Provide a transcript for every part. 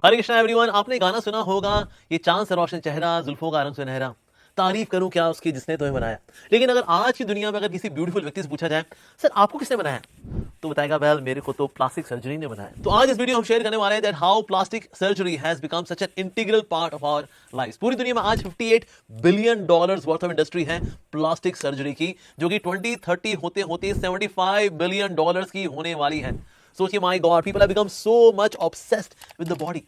हरे Krishna everyone. आपने गाना सुना होगा, ये चांद से रोशन चेहरा, जुल्फों का रंग सुनहरा, तारीफ करूं क्या उसकी जिसने तुम्हें बनाया। लेकिन अगर आज की दुनिया में अगर किसी ब्यूटीफुल व्यक्ति से पूछा जाए, सर आपको किसने बनाया, तो बताएगा वेल मेरे को तो प्लास्टिक सर्जरी ने बनाया। तो आज इस वीडियो हम शेयर करने वाले हैं that how plastic surgery has become such an integral part of our life. पूरी दुनिया में आज 58 billion dollars worth of industry है प्लास्टिक सर्जरी की, जो कि 2030 होते होते 75 बिलियन डॉलर्स की होने वाली है। सोचिए, my God, people have become so much obsessed with the body.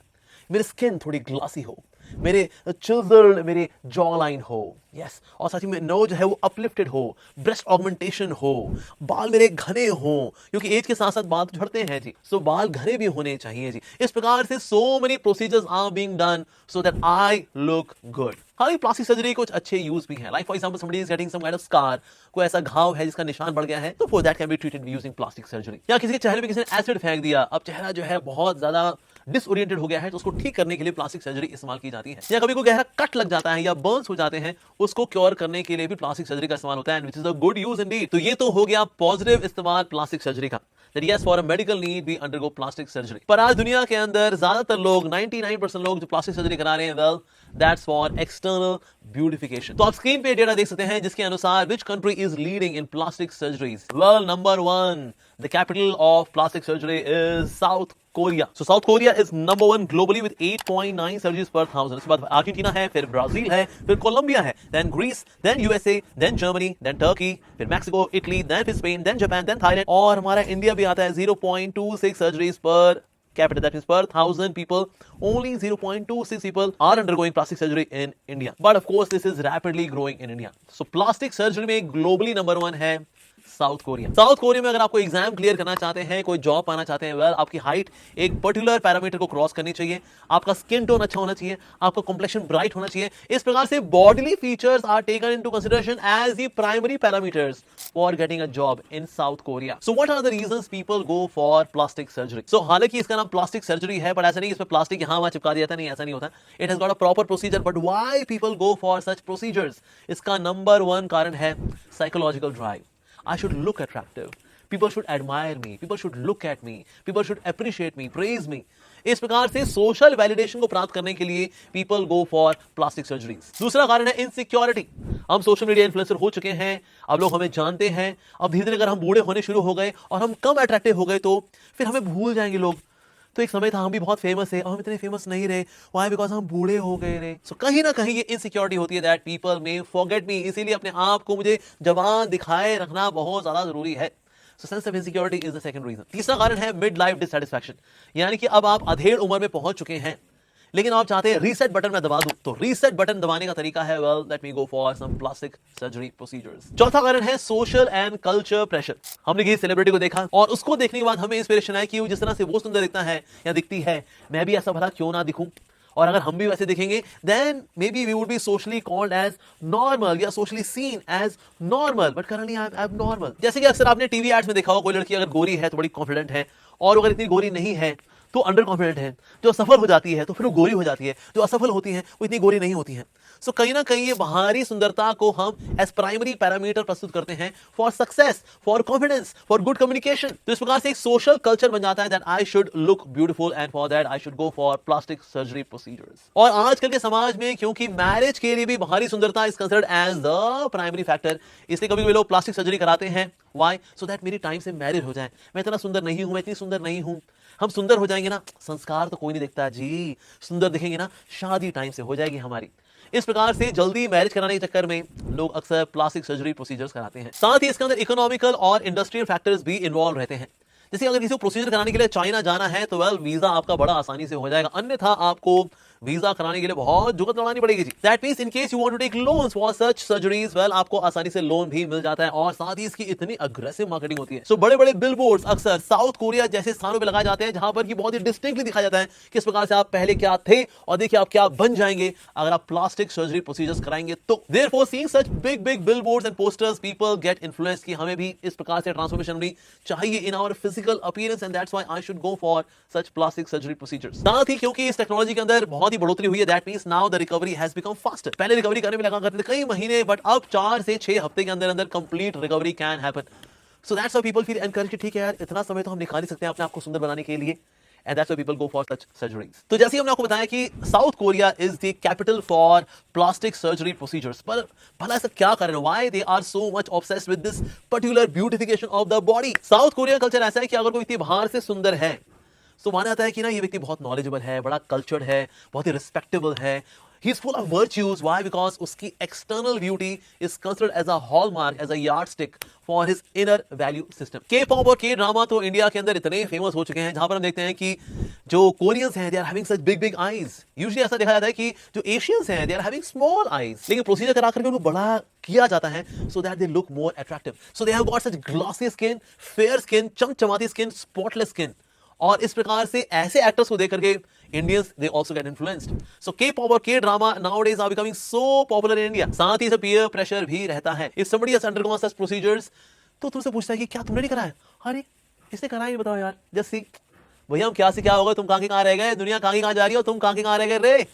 मेरी स्किन थोड़ी ग्लासी हो, मेरे चिल्ड्रन, मेरे जॉ लाइन हो, यस, और साथ ही में नोज है वो अपलिफ्टेड हो, ब्रेस्ट ऑगमेंटेशन हो, बाल मेरे घने हो, क्योंकि एज के साथ साथ बाल तो झड़ते हैं जी, सो बाल घने भी होने चाहिए जी। इस प्रकार से so many procedures are being done so that I look good. हालांकि प्लास्टिक सर्जरी कुछ अच्छे यूज भी हैं, like for example somebody is getting some kind of scar, कोई ऐसा घाव है जिसका निशान बढ़ गया है, तो for that can be treated using plastic surgery. या किसी के चेहरे पे किसी ने एसिड फेंक दिया, अब चेहरा जो है बहुत ज्यादा डिसओरिएंटेड हो गया है, तो उसको ठीक करने के लिए प्लास्टिक सर्जरी इस्तेमाल की जाती है। या कभी कोई गहरा कट लग जाता है या बर्न्स हो जाते हैं, उसको क्योर करने के लिए भी प्लास्टिक सर्जरी का इस्तेमाल होता है, which is a good use Indeed. तो ये तो हो गया पॉजिटिव इस्तेमाल प्लास्टिक सर्जरी का, that yes for a medical need we undergo plastic surgery। पर आज दुनिया के अंदर ज्यादातर लोग 99% लोग जो प्लास्टिक सर्जरी करा रहे हैं, well that's for external beautification। तो आप स्क्रीन पे डेटा देख सकते हैं जिसके अनुसार which country is leading in plastic surgeries। well number 1, the capital of plastic surgery is South Korea। So South Korea is number 1 globally with 8.9 surgeries per thousand। इसके बाद अर्जेंटीना है, फिर ब्राजील है, फिर कोलंबिया है, then Greece, then USA, then Germany, then Turkey, फिर Mexico, Italy, then फिर Spain, then Japan, then Thailand, और हमारा इंडिया भी आता है 0.26 surgeries per capita, that means per 1,000 people only 0.26 people are undergoing plastic surgery in India, but of course this is rapidly growing in India। so plastic surgery में globally number 1 है south Korea. South Korea में अगर आपको exam clear करना चाहते हैं, कोई job पाना चाहते हैं, वेल आपकी हाइट एक पर्टिकुलर पैरामीटर को क्रॉस करनी चाहिए, आपका स्किन टोन अच्छा होना चाहिए, आपका कॉम्प्लेक्शन ब्राइट होना चाहिए। इस प्रकार से bodily features are taken into consideration as the primary parameters for getting a job in South Korea. So what are the reasons people go for plastic surgery. So हालांकि इसका नाम प्लास्टिक सर्जरी है, but ऐसा नहीं इसमें plastic यहां वहां चिपका दिया जाता, नहीं, ऐसा नहीं होता। It has got a proper procedure. But why people go for such procedures, इसका नंबर 1 कारण है psychological drive. I should look attractive. People should admire me. People should look at me. People should appreciate me, praise me. इस प्रकार से social validation को प्राप्त करने के लिए people go for plastic surgeries. दूसरा कारण है इनसिक्योरिटी। हम सोशल मीडिया इन्फ्लुएंसर हो चुके हैं, अब लोग हमें जानते हैं, अब धीरे धीरे अगर हम बूढ़े होने शुरू हो गए और हम कम अट्रैक्टिव हो गए तो फिर हमें भूल जाएंगे लोग। तो एक समय था हम भी बहुत फेमस है और हम इतने फेमस नहीं रहे, व्हाई, बिकॉज हम बूढ़े हो गए रे। सो कहीं ना कहीं ये इनसिक्योरिटी होती है that people may forget me, इसीलिए अपने आप को मुझे जवान दिखाए रखना बहुत ज्यादा जरूरी है। So sense of insecurity is the second reason. तीसरा कारण है मिड लाइफ डिससैटिस्फैक्शन, यानी कि अब आप अधेड़ उम्र में पहुंच चुके हैं लेकिन आप चाहते हैं रीसेट बटन में दबा दूं, तो रीसेट बटन दबाने का तरीका है well let me go for some plastic surgery procedures. चौथा कारण है सोशल एंड कल्चर प्रेशर। हमने किसी सेलिब्रिटी को देखा और उसको देखने के बाद हमें इंस्पिरेशन है कि जिस तरह से वो सुंदर दिखता है या दिखती है, मैं भी ऐसा भला क्यों ना दिखूं, और अगर हम भी वैसे दिखेंगे then maybe we would be socially called as normal या socially seen as normal, but currently I am abnormal. जैसे कि अक्सर आपने टीवी एड्स में देखा होगा, कोई लड़की अगर गोरी है तो बड़ी कॉन्फिडेंट है, और अगर इतनी गोरी नहीं है तो अंडर कॉन्फिडेंट है। जो सफल हो जाती है तो फिर वो गोरी हो जाती है, जो असफल होती है वो इतनी गोरी नहीं होती है। सो कहीं ना कहीं ये बाहरी सुंदरता को हम एज प्राइमरी पैरामीटर प्रस्तुत करते हैं for success, for confidence, for good communication. तो इस प्रकार से एक सोशल कल्चर बन जाता है that I should look beautiful and for that I should go for plastic surgery procedures. और आजकल के समाज में क्योंकि मैरिज के लिए भी बाहरी सुंदरता is considered as the primary factor, इसलिए कभी कभी लोग प्लास्टिक सर्जरी कराते हैं। व्हाई? सो दैट मेरी टाइम से मैरिज हो जाए। मैं इतना सुंदर नहीं हूं, मैं इतनी सुंदर नहीं हूं। हम सुंदर हो जाएंगे ना, संस्कार तो कोई नहीं देखता जी, सुंदर दिखेंगे ना, शादी टाइम से हो जाएगी हमारी। इस प्रकार से जल्दी मैरिज कराने के चक्कर में लोग अक्सर प्लास्टिक सर्जरी प्रोसीजर्स कराते हैं। साथ ही इसके अंदर इकोनॉमिकल और इंडस्ट्रियल फैक्टर्स भी इन्वॉल्व रहते हैं। जैसे अगर किसी को प्रोसीजर कराने के लिए चाइना जाना है तो वेल वीजा आपका बड़ा आसानी से हो जाएगा, अन्यथा आपको वीजा कराने के लिए बहुत जुगत लड़ानी पड़ेगी जी। That means in case you want to take loans for such surgeries, well आपको आसानी से लोन भी मिल जाता है, और साथ ही इसकी इतनी अग्रेसिव मार्केटिंग होती है। सो बड़े बड़े बिलबोर्ड्स अक्सर साउथ कोरिया जैसे स्थानों पे लगाए जाते हैं जहां पर कि बहुत ही डिस्टिंक्टली दिखाया जाता है किस प्रकार से आप पहले क्या थे और देखिए आप क्या बन जाएंगे अगर आप प्लास्टिक सर्जरी प्रोसीजर्स कराएंगे तो। Therefore seeing such big big billboards and posters people get influenced कि हमें भी इस प्रकार से ट्रांसफॉर्मेशन होनी चाहिए in our physical appearance, and that's why I should go for such plastic surgery procedures. साथ ही क्योंकि इस टेक्नोलॉजी के अंदर बहुत ही बढ़ोतरी हुई है, that means now the recovery has become faster. पहले रिकवरी करने में लगा करते थे कई महीने, बट अब 4 से 6 हफ्ते के अंदर अंदर complete recovery can happen. So that's why people feel encouraged, ठीक है यार, इतना समय तो हम निकाल ही सकते हैं अपने आप को सुंदर बनाने के लिए, and that's why people go for such surgeries. तो जैसे ही हमने आपको बताया कि South Korea is the capital for plastic surgery procedures, पर भला ऐसा क्या कारण है, why they are so much obsessed with this particular beautification of the body? South Korean culture ऐसा है कि अगर कोई व्यक्ति बाहर से सुंदर है तो माना जाता है कि ना ये व्यक्ति बहुत नॉलेजेबल है, बड़ा कल्चर्ड है, बहुत ही रिस्पेक्टेबल है. He is full of virtues. Why? Because उसकी external beauty is considered as a hallmark, as a yardstick for his inner value system. K-pop और K-drama तो इंडिया के अंदर इतने फेमस हो चुके हैं, जहां पर हम देखते हैं कि जो कोरियंस हैं, they are having such big big eyes. Usually ऐसा देखा जाता है कि जो एशियंस हैं, they are having small eyes. लेकिन प्रोसीजर करा करके उनको बड़ा किया जाता है, so that they look more attractive. So they have got such glossy skin, fair skin, चमचमाती skin, spotless skin. और इस प्रकार से ऐसे एक्टर्स को देख करके Indians they also get influenced. So K pop और K drama nowadays are becoming so popular in India. साथ ही पीयर प्रेशर भी रहता है. If somebody has undergone such procedures तो तुमसे पूछता है कि क्या तुमने नहीं कराया? अरे इसने कराया नहीं, बताओ यार. जस्ट सी भैया, हम क्या से क्या होगा, तुम कहां के कहां रह गए, दुनिया कहां की कहां जा रही हो, तुम कहां के कहां रह गए रे.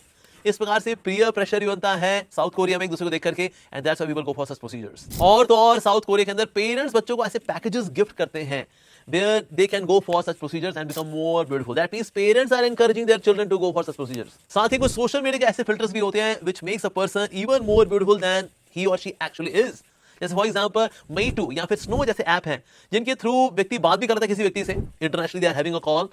इस प्रकार से पीयर प्रेशर भी बनता है साउथ कोरिया में एक दूसरे को देख करके, and that's why people go for such procedures. और तो और साउथ कोरिया के अंदर पेरेंट्स बच्चों को ऐसे पैकेजेस गिफ्ट करते हैं where they can go for such procedures and become more beautiful. That means parents are encouraging their children to go for such procedures. साथ ही कुछ सोशल मीडिया के ऐसे फिल्टर्स भी होते हैं which makes a person even more beautiful than he or she actually is. जैसे for example Meitu या फिर Snow जैसे ऐप हैं जिनके थ्रू व्यक्ति बात भी करता है किसी व्यक्ति से, internationally they are having a call,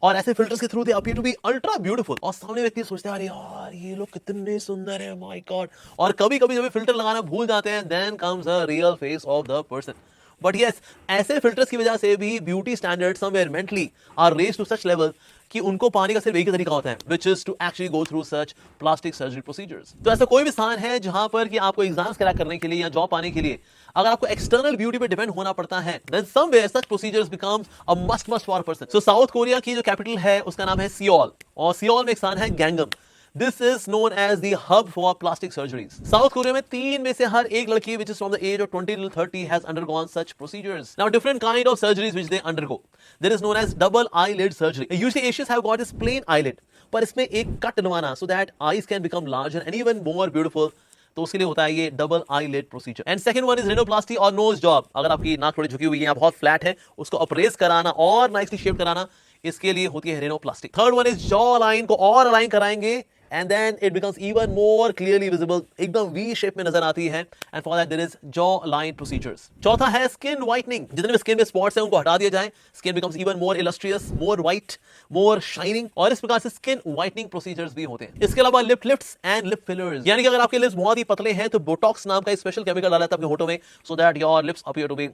और ऐसे फिल्टर्स के through they appear to be ultra beautiful. और सामने व्यक्ति सोचते हैं अरे यार ये लोग कितने सुंदर है, माय गॉड. और कभी कभी जब फिल्टर लगाना भूल जाते हैं, then comes a real face of the person. But yes, ऐसे फिल्टर्स की वजह से भी beauty standard somewhere mentally are raised to such level कि उनको पाने का सिर्फ एक ही तरीका होता है, which is to actually go through such plastic surgery procedures. तो ऐसा कोई भी स्थान है जहां पर कि आपको एग्जाम्स क्रैक करने के लिए या जॉब पाने के लिए अगर आपको एक्सटर्नल ब्यूटी पे डिपेंड होना पड़ता है, then somewhere such procedures becomes a must for person. So South Korea की जो कैपिटल है उसका नाम है सियोल, और सियोल में एक स्थान है गैंगम. This is known as the hub for plastic surgeries. South Korea में 3 में से हर एक लड़की which is from the age of 20 till 30 has undergone such procedures. Now different kind of surgeries which they undergo. There is known as double eyelid surgery. Usually Asians have got this plain eyelid, पर इसमें एक cut डलवाना so that eyes can become larger and even more beautiful. तो उसके लिए होता है ये double eyelid procedure. And second one is rhinoplasty और नोज जॉब. अगर आपकी नाक थोड़ी झुकी हुई है या बहुत फ्लैट है, उसको अप्रेस कराना और नाइसली शेप कराना, इसके लिए होती है rhinoplasty. Third one is jawline को और अलाइन कराएंगे and then it becomes even more clearly visible, एकदम V shape में नजर आती है, and for that there is jaw line procedures. चौथा है skin whitening. जितने भी skin में spots हैं उनको हटा दिया जाए, skin becomes even more illustrious, more white, more shining, और इस प्रकार से skin whitening procedures भी होते हैं. इसके अलावा lip lifts and lip fillers, यानी कि अगर आपके lips बहुत ही पतले हैं तो botox नाम का एक स्पेशल केमिकल डाला जाता है आपके होठों में, so that your lips appear to be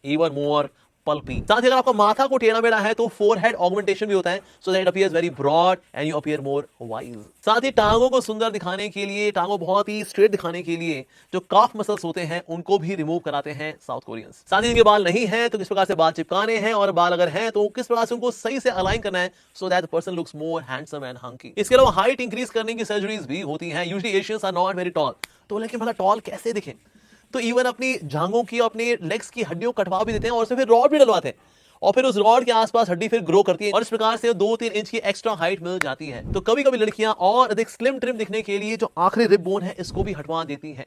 even more pulpy. साथ ही अगर आपका माथा को टेढ़ा मेढ़ा है तो फोरहेड ऑगमेंटेशन भी होता है, so that it appears very broad and you appear more wise. साथ ही टांगों को सुंदर दिखाने के लिए, टांगों बहुत ही स्ट्रेट दिखाने के लिए जो काफ मसल्स होते हैं उनको भी रिमूव कराते हैं साउथ कोरियंस. साथ ही इनके बाल नहीं है तो किस प्रकार से बाल चिपकाने हैं, और बाल अगर हैं तो किस प्रकार से उनको सही से अलाइन करना है, so that the person looks more handsome and hunky. इसके अलावा हाइट इंक्रीज करने की सर्जरीज भी होती हैं. Usually Asians are not very tall, तो लेकिन मतलब टॉल कैसे दिखें, तो इवन अपनी जांघों की, अपने लेग्स की हड्डियों कटवा भी देते हैं और उसमें फिर रॉड भी डलवाते हैं, और फिर उस रॉड के आसपास हड्डी फिर ग्रो करती है, और इस प्रकार से 2-3 इंच की एक्स्ट्रा हाइट मिल जाती है. तो कभी कभी लड़कियां और अधिक स्लिम ट्रिम दिखने के लिए जो आखिरी रिब बोन है इसको भी हटवा देती हैं,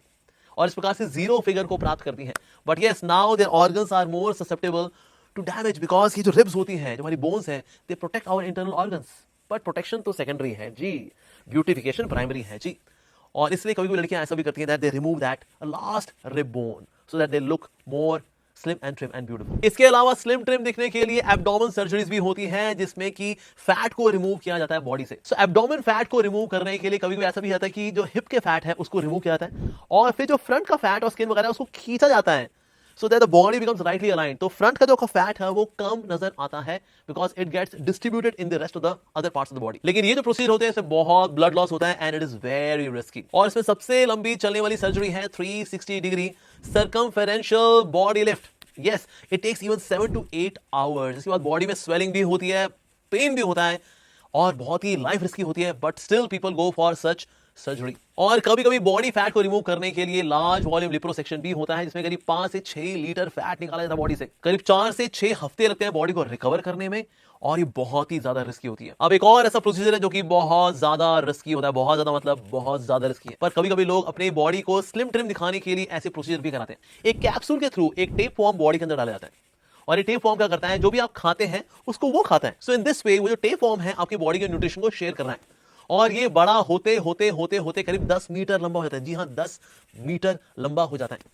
और इस प्रकार से जीरो फिगर को प्राप्त करती हैं. But yes, now their organs are more susceptible to damage, because ये जो रिब्स होती हैं, जो हमारी बोन्स हैं, they protect our internal organs. But protection तो सेकेंडरी है जी, ब्यूटिफिकेशन प्राइमरी है जी. और इसलिए कभी कभी लड़कियां ऐसा भी करती हैं that they remove that last rib bone so that they look more slim and trim and beautiful. इसके अलावा स्लिम ट्रिम दिखने के लिए एब्डोमेन सर्जरीज भी होती हैं, जिसमें कि फैट को रिमूव किया जाता है बॉडी से. सो एब्डोमेन फैट को रिमूव करने के लिए कभी कभी ऐसा भी आता है कि जो हिप के फैट है उसको रिमूव किया जाता है, और फिर जो फ्रंट का फैट और स्किन वगैरह उसको खींचा जाता है, so that the body becomes rightly aligned. तो फ्रंट का जो फैट है वो कम नजर आता है, because it gets distributed in the rest of the other parts of the body. लेकिन ये जो प्रोसीजर होते हैं इसमें बहुत ब्लड लॉस होता है, and it is very risky. और इसमें सबसे लंबी चलने वाली सर्जरी है 360 degree circumferential body lift. Yes, it takes even 7 to 8 hours. इसके बाद बॉडी में स्वेलिंग भी होती है, पेन भी होता है, और बहुत ही लाइफ रिस्की होती है, but still people go for such surgery. और कभी कभी बॉडी फैट को रिमूव करने के लिए लार्ज वॉल्यूम लिपोसेक्शन भी होता है, जिसमें करीब 5 से 6 लीटर फैट निकाला जाता है बॉडी से. करीब 4 से 6 हफ्ते लगते हैं बॉडी को रिकवर करने में, और ये बहुत ही ज्यादा रिस्की होती है. अब एक और ऐसा प्रोसीजर है जो कि बहुत ज्यादा रिस्की होता है, बहुत ज्यादा मतलब बहुत ज्यादा रिस्की है, पर कभी कभी लोग अपनी बॉडी को स्लिम ट्रिम दिखाने के लिए ऐसे प्रोसीजर भी कराते हैं. एक कैप्सूल के थ्रू एक टेप फॉर्म बॉडी के अंदर डाला जाता है, और ये टेप फॉर्म क्या करता है, जो भी आप खाते हैं उसको वो खाता है। सो इन दिस वे वो जो टेप फॉर्म है आपकी बॉडी के न्यूट्रिशन को शेयर कर रहा है, और ये बड़ा होते होते होते होते करीब 10 मीटर लंबा हो जाता है। जी हाँ, 10 मीटर लंबा हो जाता है।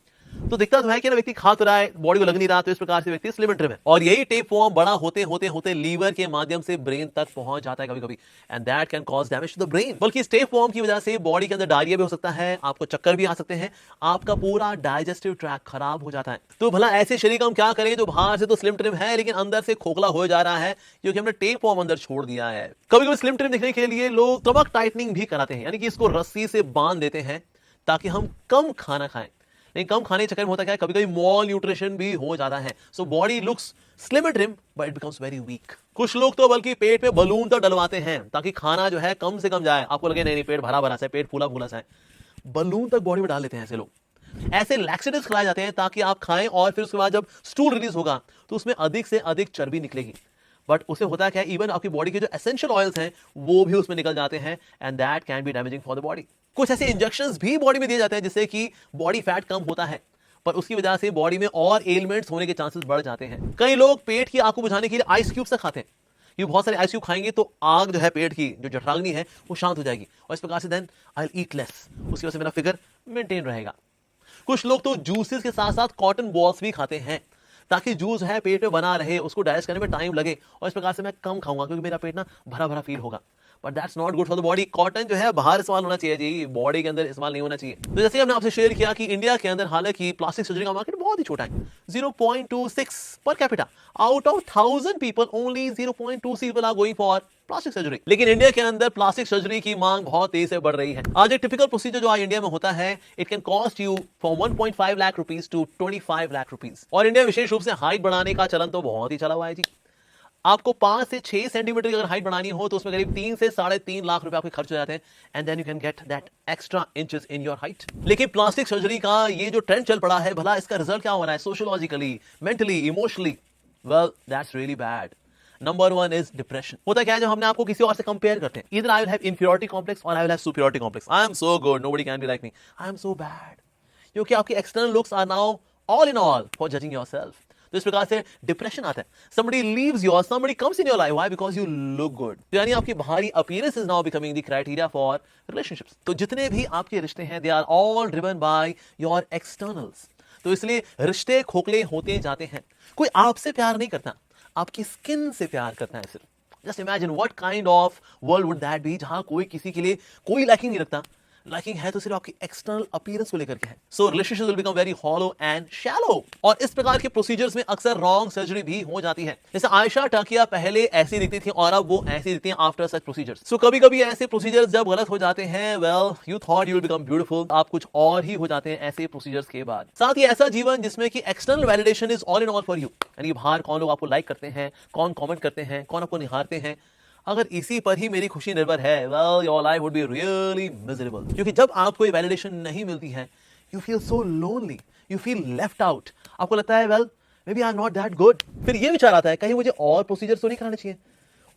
तो दिखता तो है कि ना व्यक्ति खा तो रहा है, बॉडी को लग नहीं रहा, तो इस प्रकार से व्यक्ति स्लिम एंड ट्रिम है। और यही टेप फॉर्म बड़ा होते होते होते लीवर के माध्यम से ब्रेन तक पहुंच जाता है कभी कभी, and that can cause damage to the brain. बल्कि इस टेप फॉर्म की वजह से बॉडी के अंदर डायरिया भी हो सकता है, आपको चक्कर भी आ सकते हैं, आपका पूरा डाइजेस्टिव ट्रैक खराब हो जाता है। तो भला ऐसे शरीर का हम क्या करें जो बाहर से तो स्लिम ट्रिम है लेकिन अंदर से खोखला हो जा रहा है, क्योंकि हमने टेप फॉर्म अंदर छोड़ दिया है। कभी कभी स्लिम ट्रिम दिखने के लिए लोग स्टमक टाइटनिंग भी कराते हैं, यानी कि इसको रस्सी से बांध देते हैं ताकि हम कम खाना खाएं। लेकिन कम खाने के चक्कर में होता क्या है, कभी कभी मॉल न्यूट्रिशन भी हो जाता है। So body looks slim and trim but it becomes very weak. कुछ लोग तो बल्कि पेट पे बलून तक डलवाते हैं ताकि खाना जो है कम से कम जाए, आपको लगे नहीं पेट भरा भरा सा है, पेट फूला फूला सा है, बलून तक बॉडी में डाल लेते हैं ऐसे लोग। ऐसे लैक्सेटिव्स खिलाए जाते हैं ताकि आप खाएं और फिर उसके बाद जब स्टूल रिलीज होगा तो उसमें अधिक से अधिक चर्बी निकलेगी। बट उसे होता क्या है, इवन आपकी बॉडी के जो एसेंशियल ऑयल्स हैं वो भी उसमें निकल जाते हैं, and that can be damaging for the body. कुछ ऐसे इंजेक्शंस भी बॉडी में दिए जाते हैं जिससे कि बॉडी फैट कम होता है, पर उसकी वजह से बॉडी में और एलिमेंट्स होने के चांसेस बढ़ जाते हैं। कई लोग पेट की आग को बुझाने के लिए आइस क्यूब से खाते हैं, ये बहुत सारे आइस क्यूब खाएंगे तो आग जो है पेट की जो जठराग्नि है वो शांत हो जाएगी, और इस प्रकार से then I will eat less, उसकी वजह से मेरा फिगर मेंटेन रहेगा। कुछ लोग तो जूसेस के साथ साथ कॉटन बॉल्स भी खाते हैं ताकि जूस है पेट में बना रहे, उसको डाइजेस्ट करने में टाइम लगे, और इस प्रकार से मैं कम खाऊंगा क्योंकि मेरा पेट ना भरा भरा फील होगा। But that's not good for the body. Cotton जो है बाहर इस्तेमाल होना चाहिए जी, बॉडी के अंदर इस्तेमाल नहीं होना चाहिए। तो जैसे हमने आपसे शेयर किया कि इंडिया के अंदर हालांकि प्लास्टिक सर्जरी का मार्केट बहुत ही छोटा है, 0.26 per capita. Out of 1000 people only 0.2 people are going for plastic surgery. लेकिन इंडिया के अंदर प्लास्टिक सर्जरी की मांग बहुत तेजी से बढ़ रही है। आज एक टिपिकल प्रोसीजर जो आज इंडिया में होता है, it can cost you from 1.5 lakh rupees to 25 lakh rupees. और इंडिया विशेष रूप से हाइट बढ़ाने का चलन तो बहुत ही चला हुआ है जी। आपको 5 से 6 सेंटीमीटर की अगर हाइट बढ़ानी हो तो उसमें करीब 3 से 3.5 लाख रुपए आपके खर्च हो जाते हैं, and then you can get that extra inches in your height. लेकिन प्लास्टिक सर्जरी का ये जो ट्रेंड चल पड़ा है, भला इसका रिजल्ट क्या हो रहा है sociologically, mentally, emotionally? Well that's really bad. Number 1 is depression. होता क्या है, जब हमने आपको किसी और से कंपेयर करते हैं, इधर I will have inferiority complex और I will have superiority complex. I am so good, nobody can be like me, I am so bad, क्योंकि आपकी external looks are now all in all for judging yourself. तो इस प्रकार से depression आता है। somebody leaves you or somebody comes in your life, why? because you look good। तो यानी आपकी बाहरी appearance is now becoming the criteria for relationships. तो जितने भी आपके रिश्ते हैं they are all driven by your externals. तो इसलिए रिश्ते खोखले होते जाते हैं। कोई आपसे प्यार नहीं करता, आपकी स्किन से प्यार करता है सिर्फ। Just imagine what kind of world would that be, जहां कोई किसी के लिए कोई लाइकिंग नहीं रखता, लाइकिंग है तो सिर्फ आपकी एक्सटर्नल अपीयरेंस को लेकर के है। So relationship will become very hollow and shallow. और इस प्रकार के प्रोसीजर्स में अक्सर रॉन्ग सर्जरी भी हो जाती है। जैसे आयशा टाकिया पहले ऐसी दिखती थी और अब वो ऐसी दिखती हैं आफ्टर सच प्रोसीजर्स। सो कभी कभी ऐसे प्रोसीजर्स जब गलत हो जाते हैं, well you thought you will become beautiful, आप कुछ और ही हो जाते हैं ऐसे प्रोसीजर्स के बाद। साथ ही ऐसा जीवन जिसमें कि external validation is all in all for you, यानी बाहर कौन लोग आपको लाइक करते हैं, कौन कॉमेंट करते हैं, कौन आपको निहारते हैं, अगर इसी पर ही मेरी खुशी निर्भर है, well your life would be really miserable। क्योंकि जब आपको ये वैलिडेशन नहीं मिलती है, you feel so lonely, you feel left out। आपको लगता है well maybe I'm not that good। फिर ये विचार आता है कहीं मुझे और प्रोसीजर्स तो नहीं कराने चाहिए,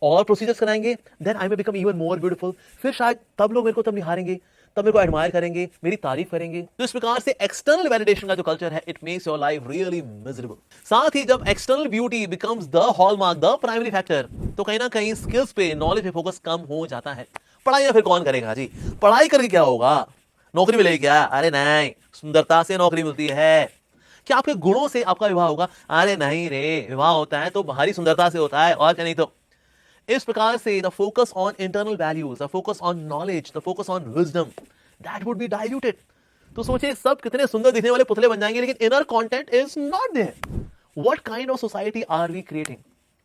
और प्रोसीजर्स कराएंगे then I may become even more beautiful। फिर शायद तब लोग मेरे को तब निहारेंगे, तब मेरे को एडमायर करेंगे, मेरी तारीफ करेंगे। तो इस प्रकार से एक्सटर्नल वैलिडेशन का जो कल्चर है, it makes your life really miserable. साथ ही जब external beauty becomes the hallmark, the primary factor, तो कहीं ना कहीं स्किल्स पे, नॉलेज पे फोकस कम हो जाता है। पढ़ाई फिर कौन करेगा जी, पढ़ाई करके क्या होगा, नौकरी मिलेगी क्या? अरे नहीं, सुंदरता से नौकरी मिलती है। क्या आपके गुणों से आपका विवाह होगा? अरे नहीं रे, विवाह होता है तो बाहरी सुंदरता से होता है, और क्या नहीं। तो इस प्रकार से the focus on internal values, the focus on knowledge, the focus on wisdom, that would be diluted. तो सोचिए सब कितने सुंदर दिखने वाले पुतले बन जाएंगे लेकिन inner content is not there. What kind of society are we creating?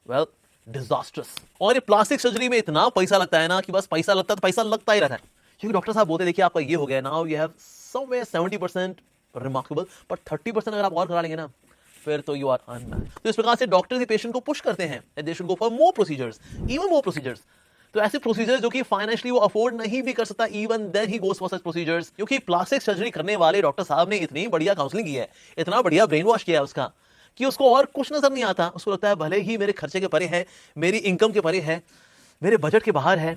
Well disastrous. और ये प्लास्टिक सर्जरी में इतना पैसा लगता है ना कि बस पैसा लगता है तो पैसा लगता ही रहता है। क्योंकि डॉक्टर साहब बोलते देखिए आपका ये हो गया, now you have somewhere 70% remarkable, but 30% अगर आप और करा लेंगे ना फिर तो यू आर अनमैच्ड। तो इस प्रकार से डॉक्टर पेशेंट को पुश करते हैं that they should go for more procedures, even more procedures. तो ऐसे प्रोसीजर्स जो कि फाइनेंशियली वो अफोर्ड नहीं भी कर सकता, even then he goes for such procedures. क्योंकि प्लास्टिक सर्जरी करने वाले डॉक्टर साहब ने इतनी बढ़िया काउंसलिंग की है, इतना बढ़िया ब्रेन वॉश किया है उसका, कि उसको और कुछ नजर नहीं आता। उसको लगता है भले ही मेरे खर्चे के परे है, मेरी इनकम के परे है, मेरे बजट के बाहर है,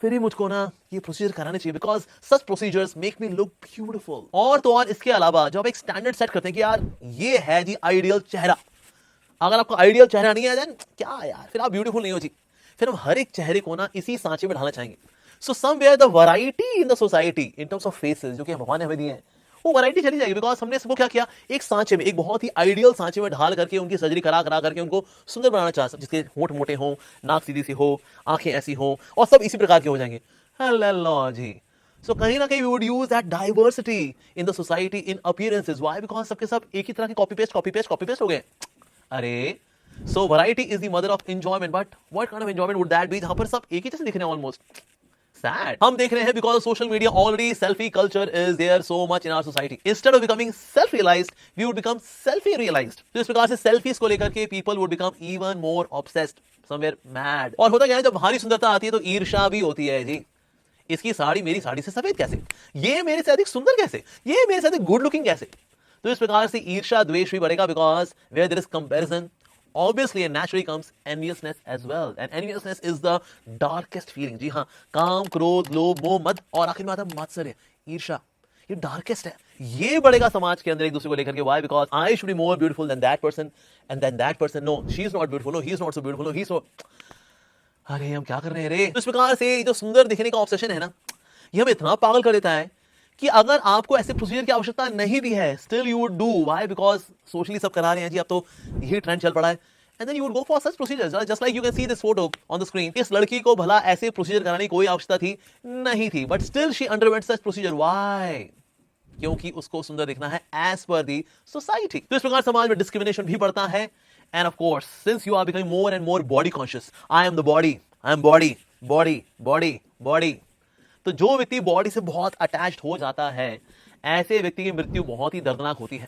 फिर ही मुझको ना ये प्रोसीजर कराने चाहिए, because such procedures make me look beautiful. और तो और इसके अलावा जब आप एक स्टैंडर्ड सेट करते हैं कि यार ये है जी आइडियल चेहरा, अगर आपका आइडियल चेहरा नहीं है, देन क्या यार, फिर आप ब्यूटीफुल नहीं हो जी। फिर हम हर एक चेहरे को ना इसी सांचे में ढालना चाहेंगे। So somewhere the variety in the society in terms of faces जो कि भगवान ने हमें दिए हैं, वो वैरायटी चली जाएगी। बिकॉज हमने सबको क्या किया, एक सांचे में, एक बहुत ही आइडियल सांचे में ढाल करके उनकी सर्जरी करा करा करके उनको सुंदर बनाना चाहते, जिसके होंठ मोटे हों, नाक सीधी सी हो, आंखें ऐसी हो, और सब इसी प्रकार के हो जाएंगे। हेलो जी। सो कहीं ना कहीं we would use that diversity in the society in appearances. Why? Because सबके सब एक ही तरह के कॉपी पेस्ट हो गए। अरे so variety is the mother of enjoyment, but what kind of enjoyment would that be, जहां पर सब एक ही जैसे दिख रहे हैं ऑलमोस्ट। Sad. हम देख रहे हैं because of social media already selfie culture is there so much in our society. Instead of becoming self-realized, we would become selfie-realized. तो इस प्रकार से selfies को लेकर के people would become even more obsessed, somewhere mad. और होता क्या है, जब बाहरी सुंदरता आती है तो ईर्ष्या भी होती है जी। इसकी साड़ी मेरी साड़ी से सफेद कैसे, ये मेरे से अधिक सुंदर कैसे, ये मेरे से अधिक गुड लुकिंग कैसे। तो इस प्रकार से ईर्ष्या द्वेष भी बढ़ेगा, because where there is comparison obviously and naturally comes enviousness as well, and enviousness is the darkest feeling। जी हाँ, काम, क्रोध, लोभ, मोह, मद, और आखिर में आता है मात्सर्य, ईर्ष्या। ये डार्केस्ट है। ये बढ़ेगा समाज के अंदर एक दूसरे को लेकर के। Why? Because I should be more beautiful than that person, and then that person, no, she is not beautiful, no, he is not so beautiful, no, he is so। अरे हम क्या कर रहे हैं रे। तो इस प्रकार से जो सुंदर दिखने का ऑब्सेशन है ना, ये हमें इतना पागल कर देता है कि अगर आपको ऐसे प्रोसीजर की आवश्यकता नहीं भी है, still you would do. Why? Because socially सब करा रहे हैं जी, अब तो यही ट्रेंड चल पड़ा है। And then you would go for such procedures, just like you can see this photo on the screen. इस लड़की को भला ऐसे प्रोसीजर कराने की कोई आवश्यकता थी नहीं थी, but still she underwent such procedure. Why? क्योंकि उसको सुंदर दिखना है एज पर दी सोसाइटी। तो इस प्रकार समाज में डिस्क्रिमिनेशन भी बढ़ता है। And of course since you are becoming more and more body conscious, I am the body, I am body, body, body, body. तो जो व्यक्ति बॉडी से बहुत अटैच्ड हो जाता है, ऐसे व्यक्ति की मृत्यु बहुत ही दर्दनाक होती है।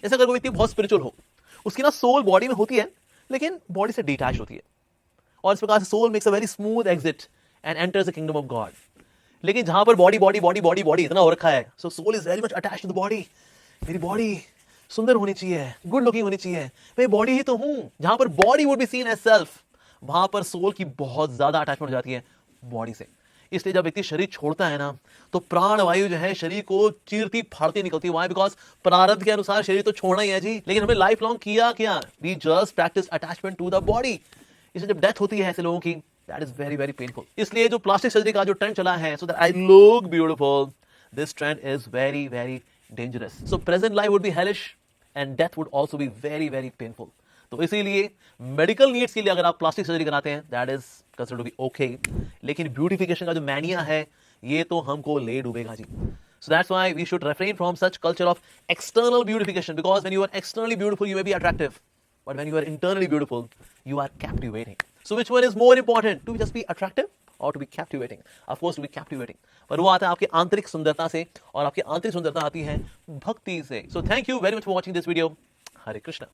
जैसे अगर कोई व्यक्ति बहुत स्पिरिचुअल हो, उसकी ना सोल बॉडी में होती है लेकिन बॉडी से डिटैच होती है, और इस प्रकार से soul makes a very smooth exit and enters the kingdom of God. लेकिन जहां पर body body body body body इतना हो रखा है, so soul is very much attached to the body. मेरी बॉडी सुंदर होनी चाहिए, गुड लुकिंग होनी चाहिए, मैं बॉडी ही तो हूं। जहां पर body would be seen as self, वहां पर सोल की बहुत ज्यादा अटैचमेंट हो जाती है बॉडी से। इसलिए जब व्यक्ति शरीर छोड़ता है ना, तो प्राण वायु जो है शरीर को चीरती फाड़ती निकलती है। Why? बिकॉज प्रारब्ध के अनुसार शरीर तो छोड़ना ही है जी, लेकिन हमें लाइफ लॉन्ग किया क्या, we just practice attachment to the body. इसलिए जब डेथ होती है ऐसे लोगों की, that is very very painful. इसलिए जो प्लास्टिक सर्जरी का जो ट्रेंड चला है, so that I look beautiful, this trend is very very dangerous. So present life would be hellish and death would also be very very painful. तो इसीलिए medical needs के लिए अगर आप प्लास्टिक सर्जरी कराते हैं, that is considered to be okay, लेकिन beautification का जो मैनिया है, ये तो हमको ले डूबेगा जी। So that's why we should refrain from such culture of external beautification, because when you are externally beautiful, you may be attractive, but when you are internally beautiful, you are captivating. So which one is more important, to just be attractive or to be captivating? Of course, to be captivating. पर वो आता है आपकी आंतरिक सुंदरता से, और आपकी आंतरिक सुंदरता आती है भक्ति से। So thank you very much for watching this video. Hare Krishna.